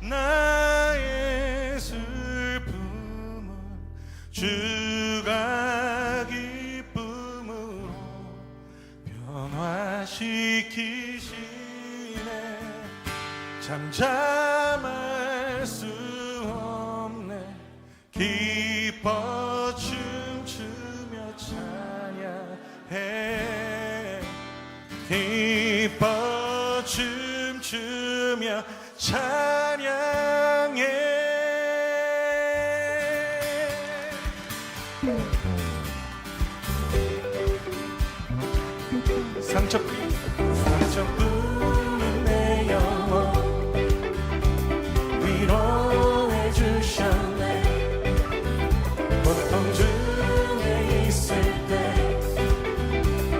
나의 슬픔을 주가 기쁨으로 변화시키시네. 잠잠할 수 없네. 기뻐 춤추며 찬양해. 기뻐 춤추며 찬양해. 상처뿐인 내 영혼 위로해 주셨네. 고통 중에 있을 때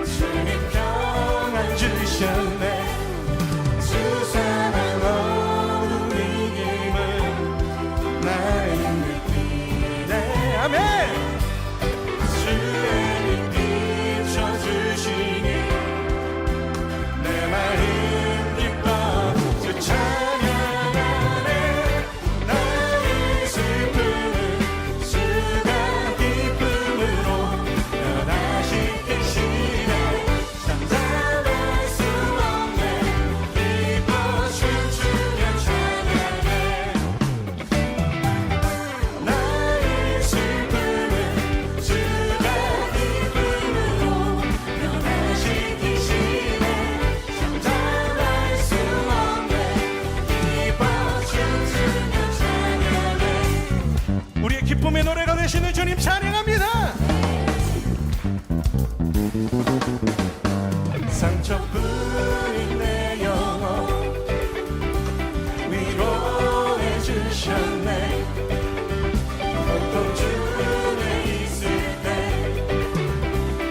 주님 평안 주셨네. 주 사랑 어둠이 힘을 나의 느끼네. 아멘. 주의 빛 비춰주시니 내 마음 기뻐 주 찬양하네. 나의 슬픔을 주가 기쁨으로 변화시키시네. 잠잠할 수 없네. 기뻐 춤추며 찬양해. 나의 슬픔을 주가 기쁨으로 변화시키시네. 잠잠할 수 없네. 기뻐 춤추며 찬양해. 우리의 기쁨의 노래가 되시는 주님 찬양합니다. 상처뿐인 내 영혼 위로해 주셨네. 고통 중에 있을 때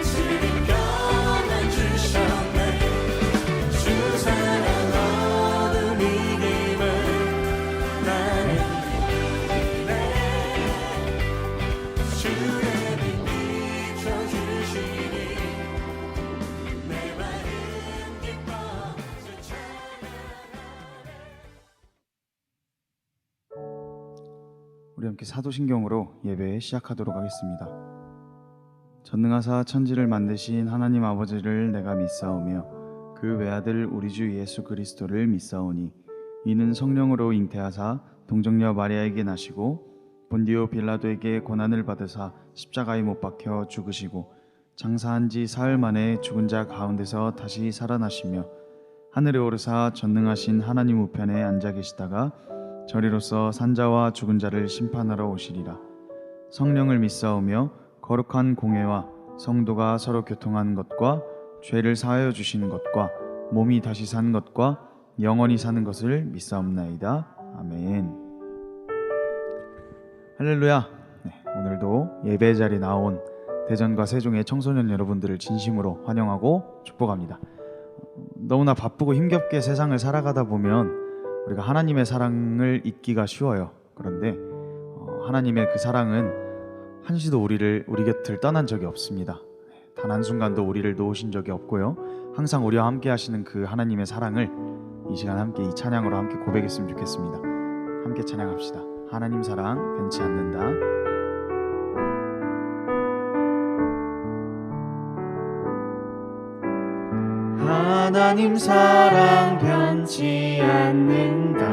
주님 평안 주셨네. 주 사랑 어둠이 힘을 나는 느끼네. 주의 빛 비춰주시니 내 마음 기뻐 주 찬양하네. 우리 함께 사도신경으로 예배 시작하도록 하겠습니다. 전능하사 천지를 만드신 하나님 아버지를 내가 믿사오며 그 외아들 우리 주 예수 그리스도를 믿사오니 이는 성령으로 잉태하사 동정녀 마리아에게 나시고 본디오 빌라도에게 고난을 받으사 십자가에 못 박혀 죽으시고 장사한 지 사흘 만에 죽은 자 가운데서 다시 살아나시며 하늘에 오르사 전능하신 하나님 우편에 앉아 계시다가 저리로서 산자와 죽은 자를 심판하러 오시리라. 성령을 믿사오며 거룩한 공회와 성도가 서로 교통하는 것과 죄를 사하여 주시는 것과 몸이 다시 사는 것과 영원히 사는 것을 믿사옵나이다. 아멘. 할렐루야. 오늘도 예배 자리에 나온 대전과 세종의 청소년 여러분들을 진심으로 환영하고 축복합니다. 너무나 바쁘고 힘겹게 세상을 살아가다 보면 우리가 하나님의 사랑을 잊기가 쉬워요. 그런데 하나님의 그 사랑은 한시도 우리 곁을 떠난 적이 없습니다. 단 한순간도 우리를 놓으신 적이 없고요. 항상 우리와 함께 하시는 그 하나님의 사랑을 이 시간 함께 이 찬양으로 함께 고백했으면 좋겠습니다. 함께 찬양합시다. 하나님 사랑 변치 않는다. 하나님 사랑 변치 않는다.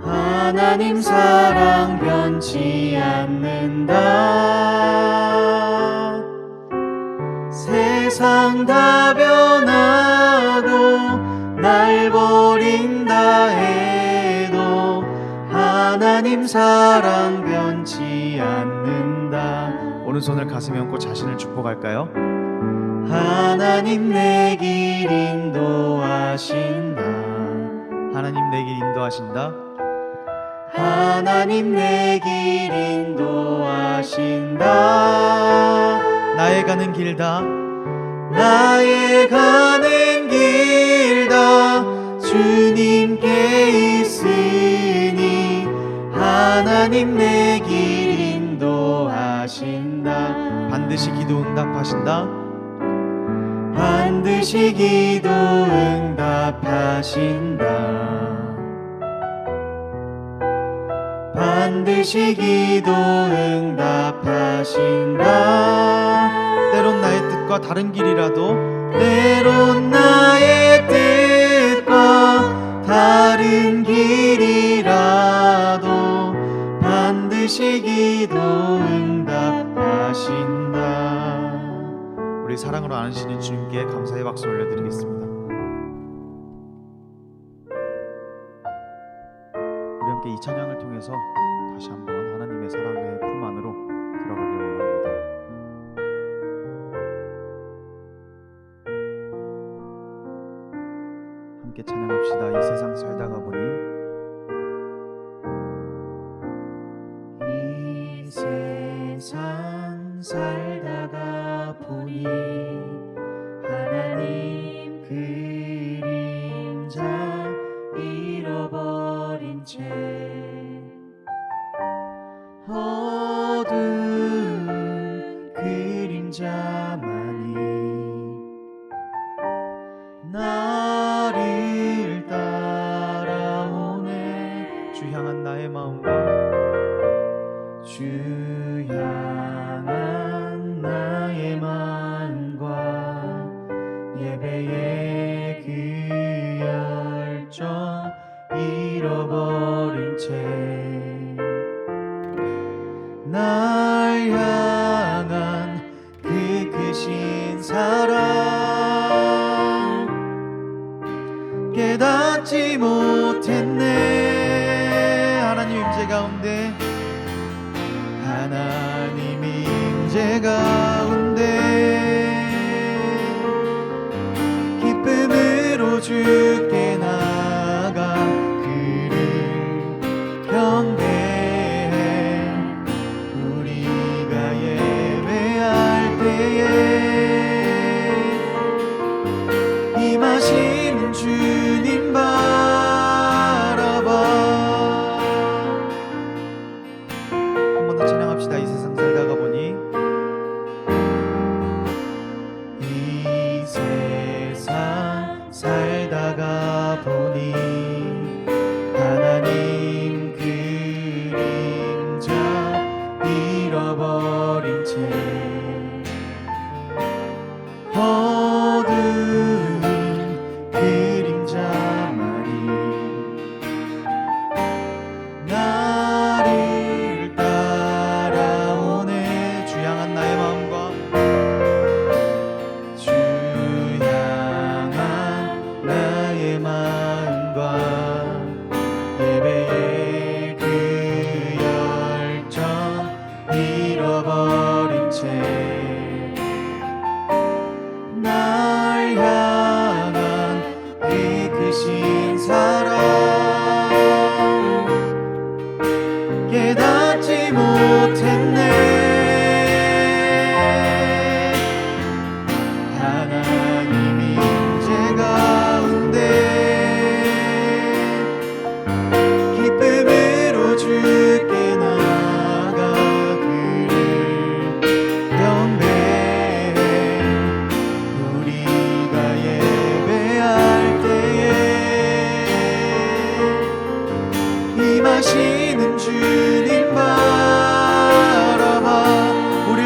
하나님 사랑 변치 않는다. 세상 다 변하고 날 버린다 해도 하나님 사랑 변치 않는다. 오른손을 가슴에 얹고 자신을 축복할까요? 하나님 내 길 인도하신다. 하나님 내 길 인도하신다. 하나님 내 길 인도하신다. 나의 가는 길 다 나의 가는 길 다 주님께 있으니 하나님 내 길 인도하신다. 반드시 기도 응답하신다. 반드시 기도 응답하신다. 응답하신다. 반드시 기도 응답하신다. 때론 나의 뜻과 다른 길이라도 때론 나의 뜻과 다른 길이라도 반드시 기도 응답하신다. 우리 사랑으로 안으시는 주님께 감사의 박수 올려드리겠습니다. 우리 함께 이 찬양을 통해서 다시 한번 하나님의 사랑의 품 안으로 들어가기를 원합니다. 함께 찬양합시다. 이 세상 살다가 보니 이 세상 살다가 보니 하나님 그림자 잃어버린 채 어두운 그림자만이 나를 따라오네. 주 향한 나의 마음과 주 향한 나의 마음과 예배의 그 열정 잃어버린 채 날 향한 그 크신 사랑 깨닫지 못했네. 하나님 임재 가운데 하나님 임재 가운데 기쁨으로 주께 나가 그를 경배해. 우리가 예배할 때에 임하시는 주님 바라봐. 한 번 더 찬양합시다. 이 세상 살다가 보니 이 세상 살다가 보니 하나님 그림자 잃어버린 채 어두운 그림자만이 나를 따라오네. 주 향한 나의 마음과 주 향한 나의 마음과 예배의 그 열정 잃어버린 채 날 향한 그 크신 사랑 깨닫지 못했네. 하나님 임재 가운데 기쁨으로 주께 나가 그를 경배해. 우리가 예배할 때에 임하시는 주님 바라봐. 우릴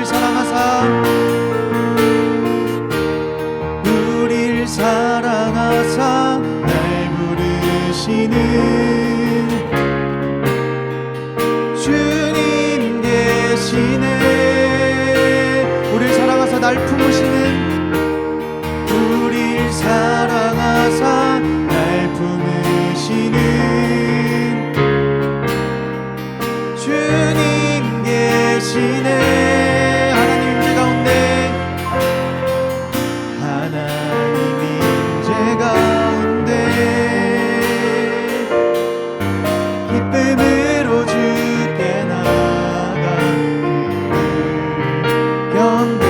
사랑하사 날 부르시는 주님 계시네. 우릴 사랑하사 날 품으시는 우릴 사랑하사 날 품으시는 주님 계시네. 하나님 임재 가운데 하나님 임재 가운데 기쁨으로 주께 나가 그를 경배해.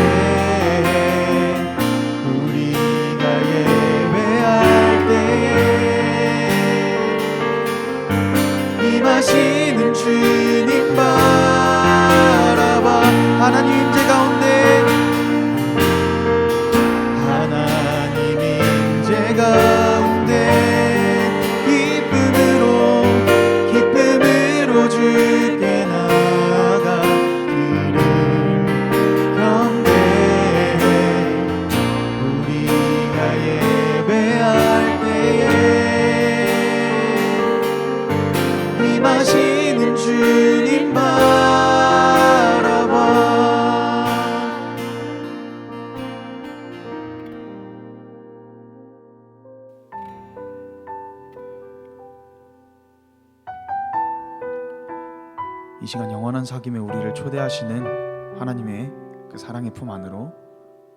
시간 영원한 사귐에 우리를 초대하시는 하나님의 그 사랑의 품 안으로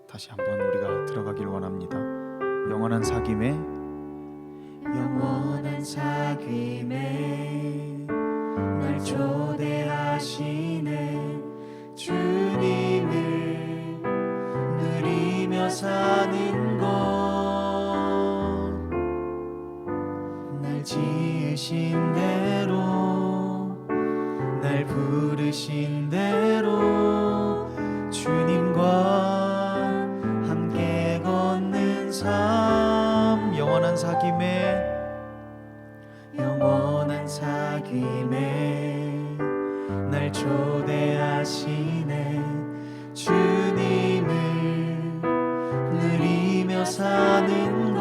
다시 한번 우리가 들어가길 원합니다. 영원한 사귐에 날 초대하시네 주님을 누리며 사는 것, 날 지으신 대로 날 부르신 대로 주님과 함께 걷는 삶, 영원한 사귐에 날 초대하시네 주님을 누리며 사는 것,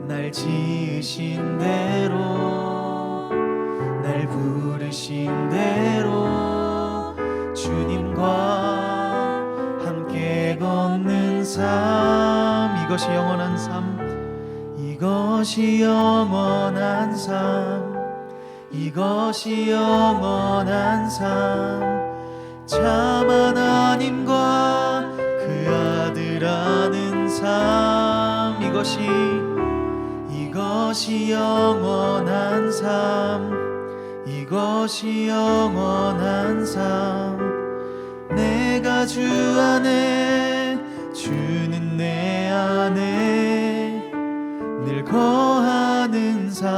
날 지으신 대로 날 부르신 대로 주님과 함께 걷는 삶, 이것이 영원한 삶, 이것이 영원한 삶, 이것이 영원한 삶, 참 하나님과 그 아들 아는 삶, 이것이 영원한 삶, 이것이 영원한 삶, 내가 주 안에 주는 내 안에 늘 거하는 삶.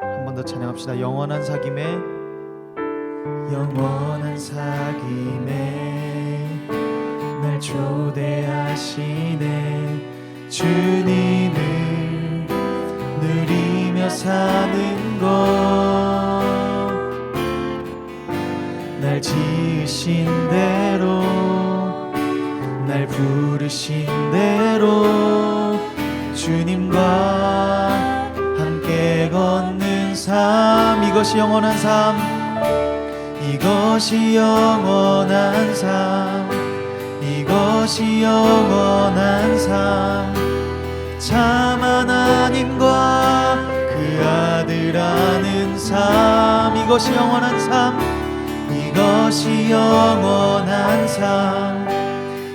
한 번 더 찬양합시다. 영원한 사귐에 날 초대하시네 주님을 누리며 사는 것, 날 지으신 대로 날 부르신 대로 주님과 함께 걷는 삶, 이것이 영원한 삶, 이것이 영원한 삶, 이것이 영원한 삶, 참 하나님과 그 아들 아는 삶, 이것이 영원한 삶, 이것이 영원한 삶,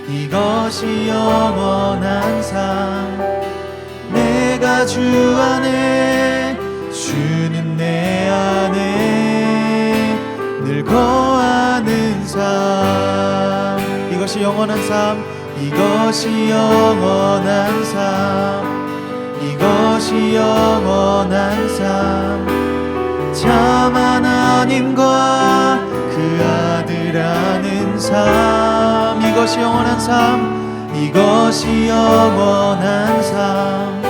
이것이 영원한 삶, 내가 주 안에 주는 내 안에 늘 거하는 삶, 이것이 영원한 삶, 이것이 영원한 삶, 이것이 영원한 삶, 참 하나님과 그 아들 아는 삶, 이것이 영원한 삶, 이것이 영원한 삶,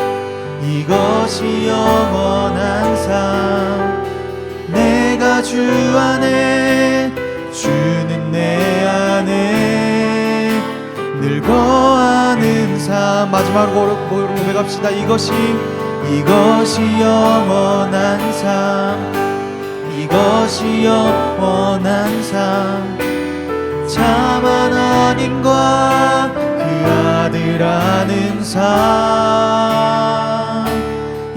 이것이 영원한 삶, 내가 주 안에 주는 내 안에 늘 거하는 삶. 마지막으로 고백합시다. 이것이 영원한 삶, 이것이 영원한 삶, 참 하나님과 그 아들 아는 삶,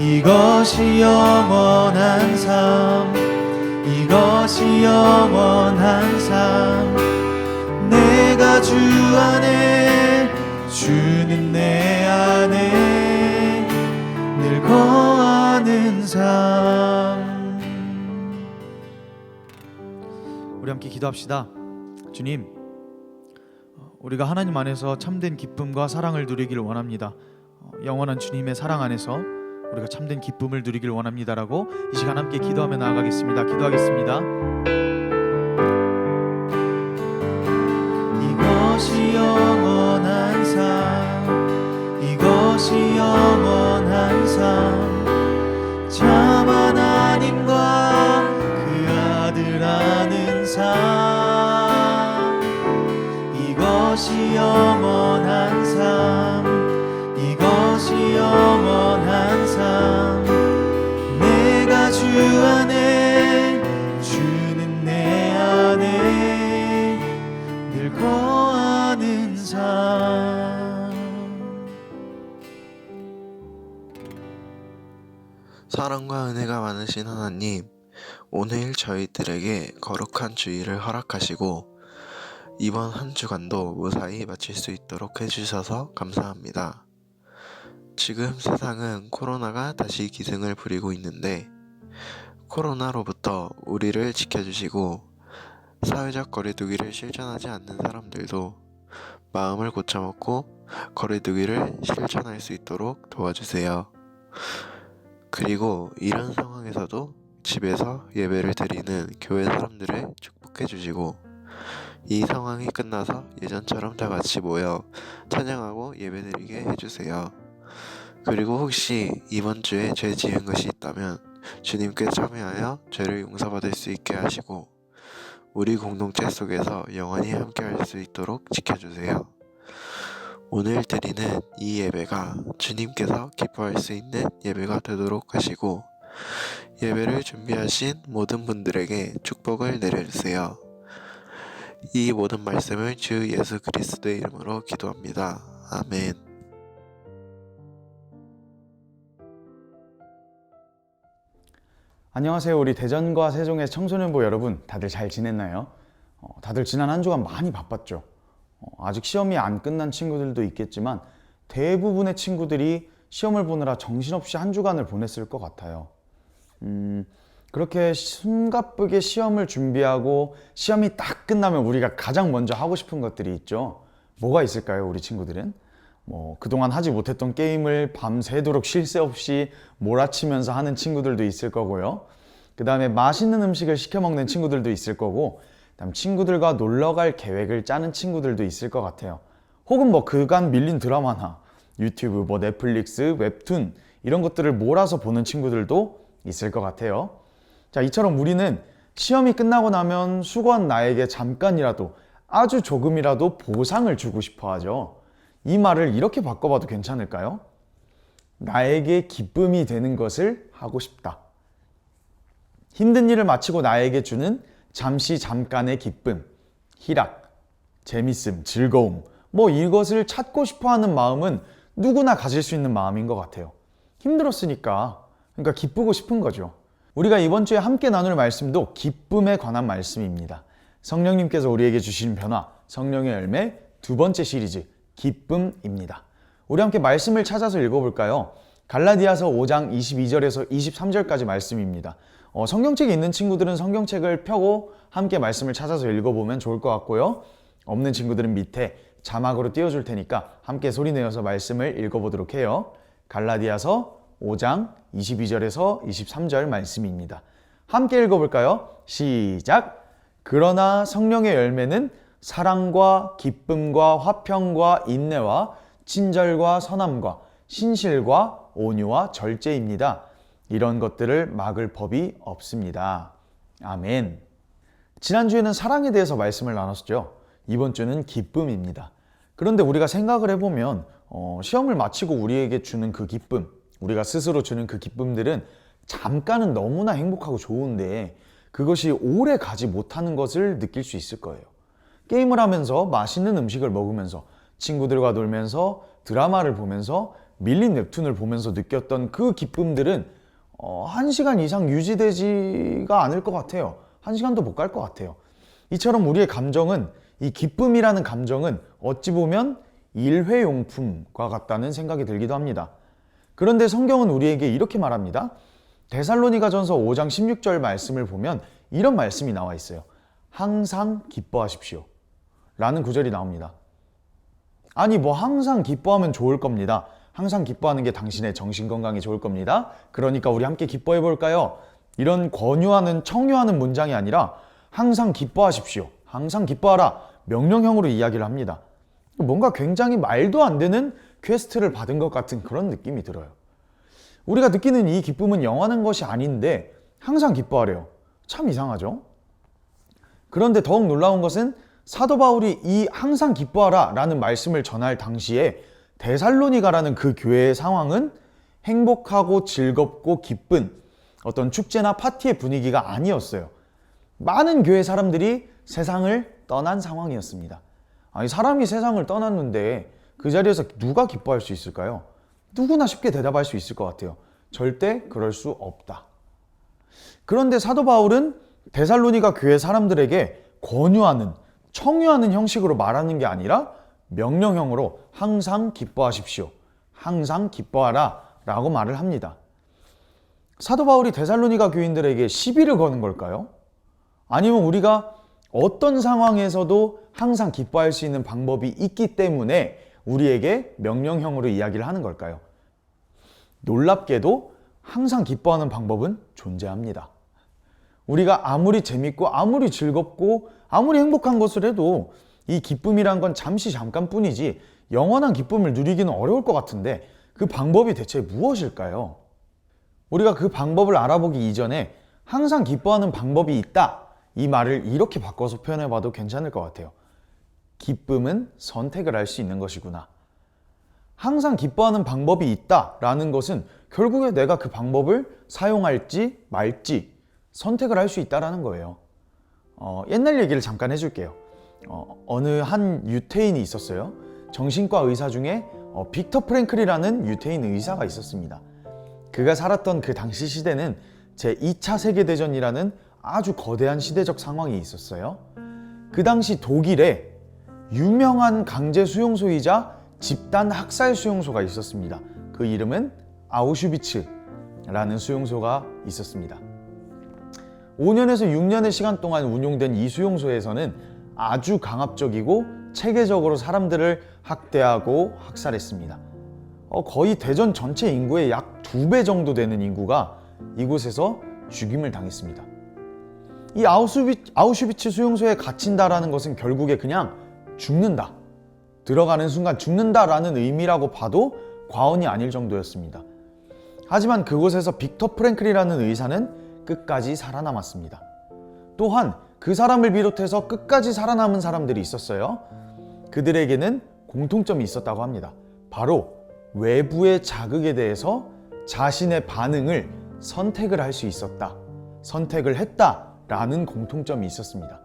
이것이 영원한 삶, 이것이 영원한 삶, 내가 주 안에 주는 내 안에 늘 거하는 삶. 우리 함께 기도합시다. 주님, 우리가 하나님 안에서 참된 기쁨과 사랑을 누리기를 원합니다. 영원한 주님의 사랑 안에서 우리가 참된 기쁨을 누리기를 원합니다라고 이 시간 함께 기도하며 나아가겠습니다. 기도하겠습니다. 이것이 영원한 삶, 이것이 영원한 삶, 참 하나님과 그 아들 아는 삶, 이것이 영원한 삶, 이것이 영원한 삶, 내가 주 안에 주는 내 안에 늘 거하는 삶. 사랑과 은혜가 많으신 하나님, 오늘 저희들에게 거룩한 주일을 허락하시고 이번 한 주간도 무사히 마칠 수 있도록 해주셔서 감사합니다. 지금 세상은 코로나가 다시 기승을 부리고 있는데 코로나로부터 우리를 지켜주시고 사회적 거리두기를 실천하지 않는 사람들도 마음을 고쳐먹고 거리두기를 실천할 수 있도록 도와주세요. 그리고 이런 상황에서도 집에서 예배를 드리는 교회 사람들을 축복해 주시고 이 상황이 끝나서 예전처럼 다 같이 모여 찬양하고 예배드리게 해주세요. 그리고 혹시 이번 주에 죄 지은 것이 있다면 주님께 참여하여 죄를 용서받을 수 있게 하시고 우리 공동체 속에서 영원히 함께할 수 있도록 지켜주세요. 오늘 드리는 이 예배가 주님께서 기뻐할 수 있는 예배가 되도록 하시고 예배를 준비하신 모든 분들에게 축복을 내려주세요. 이 모든 말씀을 주 예수 그리스도의 이름으로 기도합니다. 아멘. 안녕하세요. 우리 대전과 세종의 청소년부 여러분, 다들 잘 지냈나요? 다들 지난 한 주간 많이 바빴죠. 아직 시험이 안 끝난 친구들도 있겠지만 대부분의 친구들이 시험을 보느라 정신없이 한 주간을 보냈을 것 같아요. 그렇게 숨가쁘게 시험을 준비하고 시험이 딱 끝나면 우리가 가장 먼저 하고 싶은 것들이 있죠. 뭐가 있을까요, 우리 친구들은? 그동안 하지 못했던 게임을 밤새도록 쉴 새 없이 몰아치면서 하는 친구들도 있을 거고요. 그 다음에 맛있는 음식을 시켜 먹는 친구들도 있을 거고, 그다음 친구들과 놀러 갈 계획을 짜는 친구들도 있을 것 같아요. 혹은 그간 밀린 드라마나 유튜브, 넷플릭스, 웹툰 이런 것들을 몰아서 보는 친구들도 있을 것 같아요. 자, 이처럼 우리는 시험이 끝나고 나면 수고한 나에게 잠깐이라도, 아주 조금이라도 보상을 주고 싶어 하죠. 이 말을 이렇게 바꿔봐도 괜찮을까요? 나에게 기쁨이 되는 것을 하고 싶다. 힘든 일을 마치고 나에게 주는 잠깐의 기쁨, 희락, 재밌음, 즐거움, 이것을 찾고 싶어 하는 마음은 누구나 가질 수 있는 마음인 것 같아요. 힘들었으니까, 그러니까 기쁘고 싶은 거죠. 우리가 이번 주에 함께 나눌 말씀도 기쁨에 관한 말씀입니다. 성령님께서 우리에게 주신 변화, 성령의 열매 두 번째 시리즈, 기쁨입니다. 우리 함께 말씀을 찾아서 읽어볼까요? 갈라디아서 5장 22절에서 23절까지 말씀입니다. 성경책이 있는 친구들은 성경책을 펴고 함께 말씀을 찾아서 읽어보면 좋을 것 같고요. 없는 친구들은 밑에 자막으로 띄워줄 테니까 함께 소리내어서 말씀을 읽어보도록 해요. 갈라디아서 5장 22절에서 23절 말씀입니다. 함께 읽어볼까요? 시작! 그러나 성령의 열매는 사랑과 기쁨과 화평과 인내와 친절과 선함과 신실과 온유와 절제입니다. 이런 것들을 막을 법이 없습니다. 아멘. 지난주에는 사랑에 대해서 말씀을 나눴죠. 이번 주는 기쁨입니다. 그런데 우리가 생각을 해보면 시험을 마치고 우리에게 주는 그 기쁨, 우리가 스스로 주는 그 기쁨들은 잠깐은 너무나 행복하고 좋은데 그것이 오래 가지 못하는 것을 느낄 수 있을 거예요. 게임을 하면서 맛있는 음식을 먹으면서 친구들과 놀면서 드라마를 보면서 밀린 웹툰을 보면서 느꼈던 그 기쁨들은 1시간 이상 유지되지가 않을 것 같아요. 1시간도 못 갈 것 같아요. 이처럼 우리의 감정은, 이 기쁨이라는 감정은 어찌 보면 일회용품과 같다는 생각이 들기도 합니다. 그런데 성경은 우리에게 이렇게 말합니다. 데살로니가전서 5장 16절 말씀을 보면 이런 말씀이 나와 있어요. 항상 기뻐하십시오 라는 구절이 나옵니다. 아니 항상 기뻐하면 좋을 겁니다. 항상 기뻐하는 게 당신의 정신건강에 좋을 겁니다. 그러니까 우리 함께 기뻐해 볼까요? 이런 권유하는, 청유하는 문장이 아니라 항상 기뻐하십시오, 항상 기뻐하라 명령형으로 이야기를 합니다. 뭔가 굉장히 말도 안 되는 퀘스트를 받은 것 같은 그런 느낌이 들어요. 우리가 느끼는 이 기쁨은 영원한 것이 아닌데 항상 기뻐하래요. 참 이상하죠? 그런데 더욱 놀라운 것은 사도 바울이 이 항상 기뻐하라 라는 말씀을 전할 당시에 데살로니가라는 그 교회의 상황은 행복하고 즐겁고 기쁜 어떤 축제나 파티의 분위기가 아니었어요. 많은 교회 사람들이 세상을 떠난 상황이었습니다. 아니, 사람이 세상을 떠났는데 그 자리에서 누가 기뻐할 수 있을까요? 누구나 쉽게 대답할 수 있을 것 같아요. 절대 그럴 수 없다. 그런데 사도 바울은 데살로니가 교회 사람들에게 권유하는, 청유하는 형식으로 말하는 게 아니라 명령형으로 항상 기뻐하십시오, 항상 기뻐하라 라고 말을 합니다. 사도 바울이 데살로니가 교인들에게 시비를 거는 걸까요? 아니면 우리가 어떤 상황에서도 항상 기뻐할 수 있는 방법이 있기 때문에 우리에게 명령형으로 이야기를 하는 걸까요? 놀랍게도 항상 기뻐하는 방법은 존재합니다. 우리가 아무리 재밌고 아무리 즐겁고 아무리 행복한 것을 해도 이 기쁨이란 건 잠시 잠깐뿐이지 영원한 기쁨을 누리기는 어려울 것 같은데 그 방법이 대체 무엇일까요? 우리가 그 방법을 알아보기 이전에 항상 기뻐하는 방법이 있다, 이 말을 이렇게 바꿔서 표현해 봐도 괜찮을 것 같아요. 기쁨은 선택을 할 수 있는 것이구나. 항상 기뻐하는 방법이 있다라는 것은 결국에 내가 그 방법을 사용할지 말지 선택을 할 수 있다라는 거예요. 옛날 얘기를 잠깐 해줄게요. 어느 한 유태인이 있었어요. 정신과 의사 중에 빅터 프랭클이라는 유태인 의사가 있었습니다. 그가 살았던 그 당시 시대는 제2차 세계대전이라는 아주 거대한 시대적 상황이 있었어요. 그 당시 독일에 유명한 강제 수용소이자 집단 학살 수용소가 있었습니다. 그 이름은 아우슈비츠라는 수용소가 있었습니다. 5년에서 6년의 시간 동안 운용된 이 수용소에서는 아주 강압적이고 체계적으로 사람들을 학대하고 학살했습니다. 거의 대전 전체 인구의 약 2배 정도 되는 인구가 이곳에서 죽임을 당했습니다. 이 아우슈비츠 수용소에 갇힌다라는 것은 결국에 그냥 죽는다, 들어가는 순간 죽는다라는 의미라고 봐도 과언이 아닐 정도였습니다. 하지만 그곳에서 빅터 프랭클이라는 의사는 끝까지 살아남았습니다. 또한 그 사람을 비롯해서 끝까지 살아남은 사람들이 있었어요. 그들에게는 공통점이 있었다고 합니다. 바로 외부의 자극에 대해서 자신의 반응을 선택을 할 수 있었다, 선택을 했다라는 공통점이 있었습니다.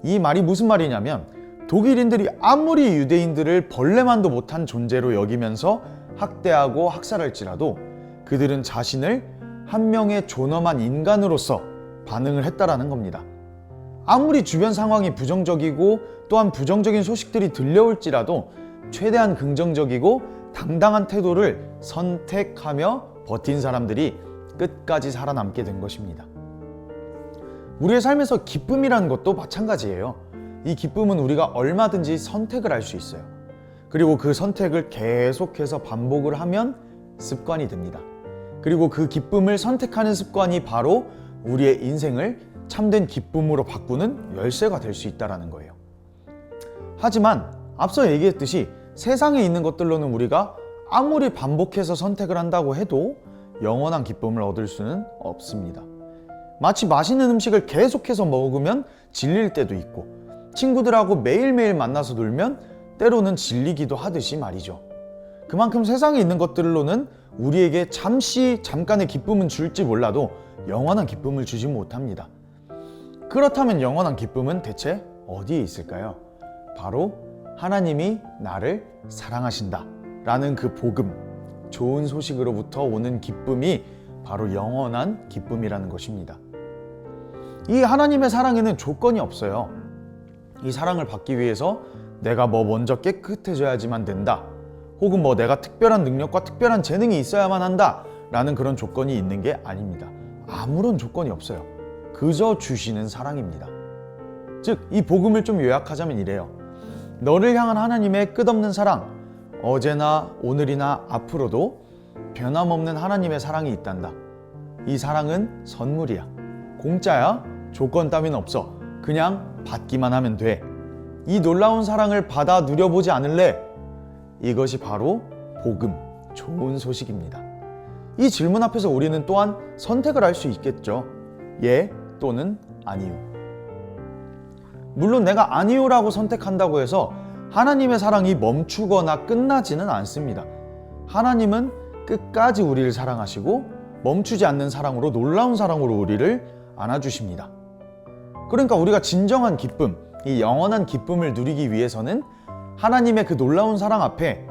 이 말이 무슨 말이냐면 독일인들이 아무리 유대인들을 벌레만도 못한 존재로 여기면서 학대하고 학살할지라도 그들은 자신을 한 명의 존엄한 인간으로서 반응을 했다라는 겁니다. 아무리 주변 상황이 부정적이고 또한 부정적인 소식들이 들려올지라도 최대한 긍정적이고 당당한 태도를 선택하며 버틴 사람들이 끝까지 살아남게 된 것입니다. 우리의 삶에서 기쁨이라는 것도 마찬가지예요. 이 기쁨은 우리가 얼마든지 선택을 할 수 있어요. 그리고 그 선택을 계속해서 반복을 하면 습관이 됩니다. 그리고 그 기쁨을 선택하는 습관이 바로 우리의 인생을 참된 기쁨으로 바꾸는 열쇠가 될 수 있다는 거예요. 하지만 앞서 얘기했듯이 세상에 있는 것들로는 우리가 아무리 반복해서 선택을 한다고 해도 영원한 기쁨을 얻을 수는 없습니다. 마치 맛있는 음식을 계속해서 먹으면 질릴 때도 있고 친구들하고 매일매일 만나서 놀면 때로는 질리기도 하듯이 말이죠. 그만큼 세상에 있는 것들로는 우리에게 잠깐의 기쁨은 줄지 몰라도 영원한 기쁨을 주지 못합니다. 그렇다면 영원한 기쁨은 대체 어디에 있을까요? 바로 하나님이 나를 사랑하신다 라는 그 복음, 좋은 소식으로부터 오는 기쁨이 바로 영원한 기쁨이라는 것입니다. 이 하나님의 사랑에는 조건이 없어요. 이 사랑을 받기 위해서 내가 먼저 깨끗해져야지만 된다, 혹은 내가 특별한 능력과 특별한 재능이 있어야만 한다 라는 그런 조건이 있는 게 아닙니다. 아무런 조건이 없어요. 그저 주시는 사랑입니다. 즉, 이 복음을 좀 요약하자면 이래요. 너를 향한 하나님의 끝없는 사랑, 어제나 오늘이나 앞으로도 변함없는 하나님의 사랑이 있단다. 이 사랑은 선물이야. 공짜야. 조건 따윈 없어. 그냥 받기만 하면 돼. 이 놀라운 사랑을 받아 누려보지 않을래? 이것이 바로 복음, 좋은 소식입니다. 이 질문 앞에서 우리는 또한 선택을 할 수 있겠죠. 예 또는 아니요. 물론 내가 아니요라고 선택한다고 해서 하나님의 사랑이 멈추거나 끝나지는 않습니다. 하나님은 끝까지 우리를 사랑하시고 멈추지 않는 사랑으로, 놀라운 사랑으로 우리를 안아주십니다. 그러니까 우리가 진정한 기쁨, 이 영원한 기쁨을 누리기 위해서는 하나님의 그 놀라운 사랑 앞에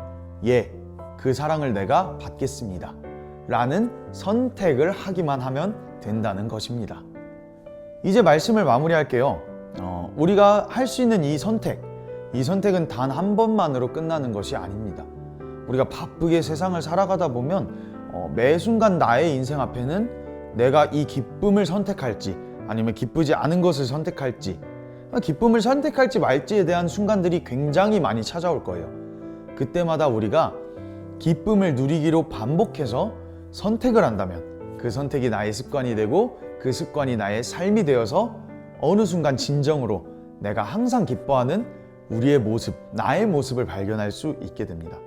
예, 그 사랑을 내가 받겠습니다 라는 선택을 하기만 하면 된다는 것입니다. 이제 말씀을 마무리할게요. 우리가 할 수 있는 이 선택은 단 한 번만으로 끝나는 것이 아닙니다. 우리가 바쁘게 세상을 살아가다 보면 매 순간 나의 인생 앞에는 내가 이 기쁨을 선택할지 아니면 기쁘지 않은 것을 선택할지, 기쁨을 선택할지 말지에 대한 순간들이 굉장히 많이 찾아올 거예요. 그때마다 우리가 기쁨을 누리기로 반복해서 선택을 한다면 그 선택이 나의 습관이 되고 그 습관이 나의 삶이 되어서 어느 순간 진정으로 내가 항상 기뻐하는 우리의 모습, 나의 모습을 발견할 수 있게 됩니다.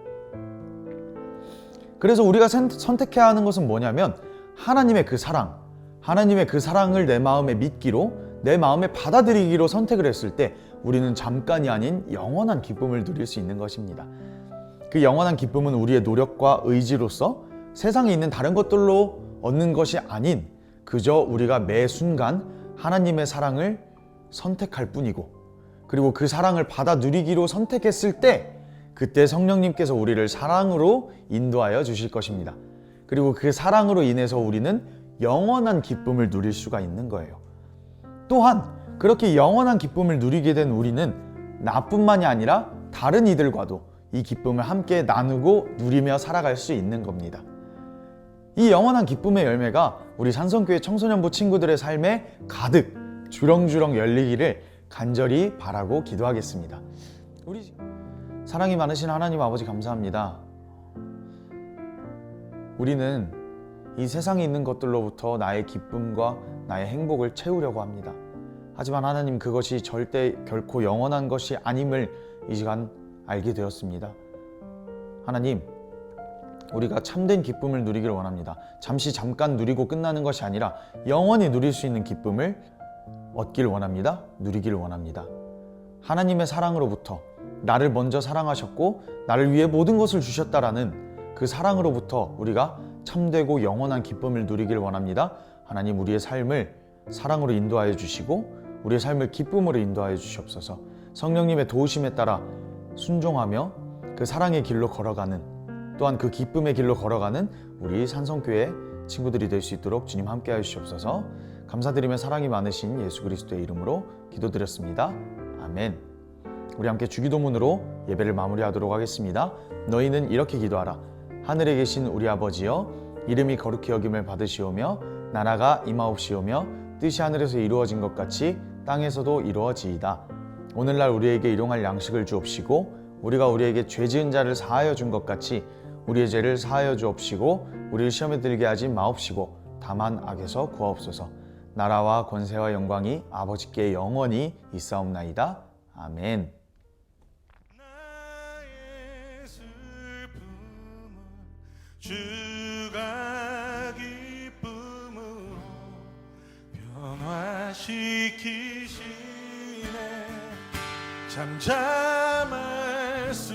그래서 우리가 선택해야 하는 것은 뭐냐면 하나님의 그 사랑을 내 마음에 믿기로, 내 마음에 받아들이기로 선택을 했을 때 우리는 잠깐이 아닌 영원한 기쁨을 누릴 수 있는 것입니다. 그 영원한 기쁨은 우리의 노력과 의지로서 세상에 있는 다른 것들로 얻는 것이 아닌 그저 우리가 매 순간 하나님의 사랑을 선택할 뿐이고, 그리고 그 사랑을 받아 누리기로 선택했을 때 그때 성령님께서 우리를 사랑으로 인도하여 주실 것입니다. 그리고 그 사랑으로 인해서 우리는 영원한 기쁨을 누릴 수가 있는 거예요. 또한 그렇게 영원한 기쁨을 누리게 된 우리는 나뿐만이 아니라 다른 이들과도 이 기쁨을 함께 나누고 누리며 살아갈 수 있는 겁니다. 이 영원한 기쁨의 열매가 우리 산성교회 청소년부 친구들의 삶에 가득 주렁주렁 열리기를 간절히 바라고 기도하겠습니다. 우리 사랑이 많으신 하나님 아버지 감사합니다. 우리는 이 세상에 있는 것들로부터 나의 기쁨과 나의 행복을 채우려고 합니다. 하지만 하나님, 그것이 절대 결코 영원한 것이 아님을 이 시간 알게 되었습니다. 하나님, 우리가 참된 기쁨을 누리기를 원합니다. 잠깐 누리고 끝나는 것이 아니라 영원히 누릴 수 있는 기쁨을 얻길 원합니다. 누리길 원합니다. 하나님의 사랑으로부터, 나를 먼저 사랑하셨고 나를 위해 모든 것을 주셨다라는 그 사랑으로부터 우리가 참되고 영원한 기쁨을 누리길 원합니다. 하나님, 우리의 삶을 사랑으로 인도하여 주시고 우리의 삶을 기쁨으로 인도하여 주시옵소서. 성령님의 도우심에 따라 순종하며 그 사랑의 길로 걸어가는, 또한 그 기쁨의 길로 걸어가는 우리 산성교회 친구들이 될 수 있도록 주님 함께하여 주시옵소서. 감사드리며 사랑이 많으신 예수 그리스도의 이름으로 기도드렸습니다. 아멘. 우리 함께 주기도문으로 예배를 마무리하도록 하겠습니다. 너희는 이렇게 기도하라. 하늘에 계신 우리 아버지여, 이름이 거룩히 여김을 받으시오며 나라가 임하옵시오며 뜻이 하늘에서 이루어진 것 같이 땅에서도 이루어지이다. 오늘날 우리에게 일용할 양식을 주옵시고 우리가 우리에게 죄 지은 자를 사하여 준 것 같이 우리의 죄를 사하여 주옵시고 우리를 시험에 들게 하지 마옵시고 다만 악에서 구하옵소서. 나라와 권세와 영광이 아버지께 영원히 있사옵나이다. 아멘. 나의 슬픔은 주가 기쁨으로 변화시키시네. 잠잠할 수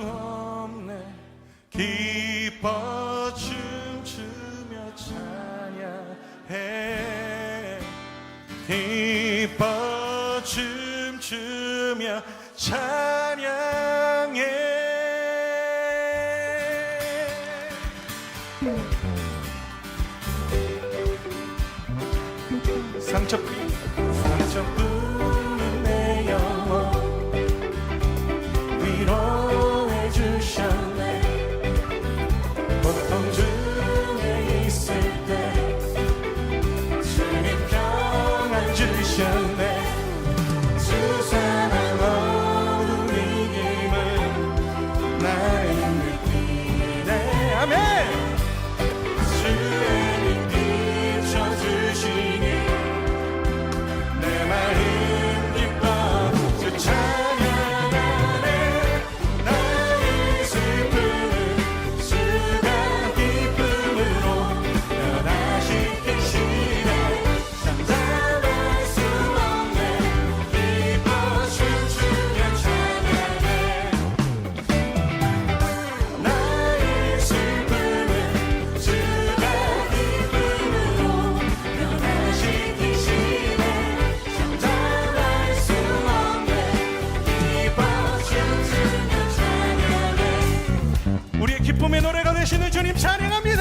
없네. 기뻐 춤추며 찬양해. 기뻐 춤추며 찬양해. 상처뿐인 내 영혼 위로해 주셨네. 고통 중에 있을 때 주님 평안 주셨네. 주 사랑 어둠이임을 나는 느끼네. 아멘. 주의 빛 비춰주시니 내 마음 기뻐 주 찬양하네. 나의 슬픔은 주가 기쁨으로 변화시키시네. 잠잠할 수 없네. 기뻐 춤추며 찬양해. 나의 슬픔은 주가 기쁨으로 변화시키시네. 잠잠할 수 없네. 기뻐 춤추며 찬양해. 우리의 기쁨의 노래가 되시는 주님 찬양합니다.